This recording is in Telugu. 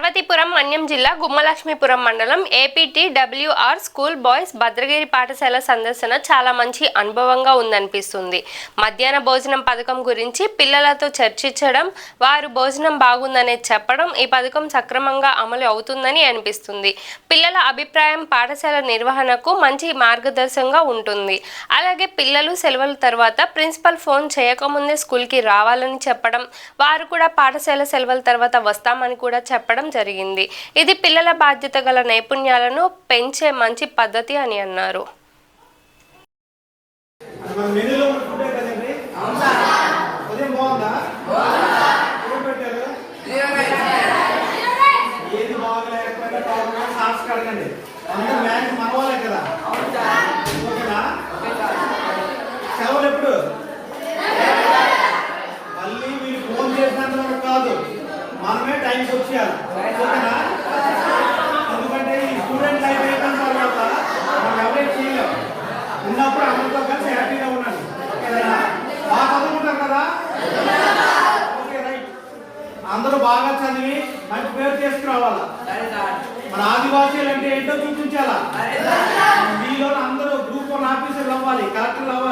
పార్వతీపురం మన్యం జిల్లా గుమ్మలక్ష్మీపురం మండలం ఏపీటీడబ్ల్యూఆర్ స్కూల్ బాయ్స్ భద్రగిరి పాఠశాల సందర్శన చాలా మంచి అనుభవంగా ఉందనిపిస్తుంది. మధ్యాహ్న భోజనం పథకం గురించి పిల్లలతో చర్చించడం, వారు భోజనం బాగుందనే చెప్పడం, ఈ పథకం సక్రమంగా అమలు అవుతుందని అనిపిస్తుంది. పిల్లల అభిప్రాయం పాఠశాల నిర్వహణకు మంచి మార్గదర్శకంగా ఉంటుంది. అలాగే పిల్లలు సెలవుల తర్వాత ప్రిన్సిపల్ ఫోన్ చేయకముందే స్కూల్కి రావాలని చెప్పడం, వారు కూడా పాఠశాల సెలవుల తర్వాత వస్తామని కూడా చెప్పడం జరిగింది. ఇది పిల్లల బాధ్యత గల నైపుణ్యాలను పెంచే మంచి పద్ధతి అని అన్నారు. మనమే టైంకి వచ్చేయాలి. ఓకేనా? ఎందుకంటే ఈ స్టూడెంట్ లైఫ్ అయిపోయిన తర్వాత మనం ఎవరైనా చేయలేము. ఉన్నప్పుడు అందరితో కలిసి హ్యాపీగా ఉండండి. ఓకేనా? బాగా చదువుకుంటారు కదా? Okay, right. అందరూ బాగా చదివి మంచి పేరు తీసుకురావాలా. మన ఆదివాసీలు అంటే ఏంటో చూపించాలా. మీలో అందరూ గ్రూప్ 1 ఆఫీసర్లు అవ్వాలి, కలెక్టర్లు అవ్వాలి.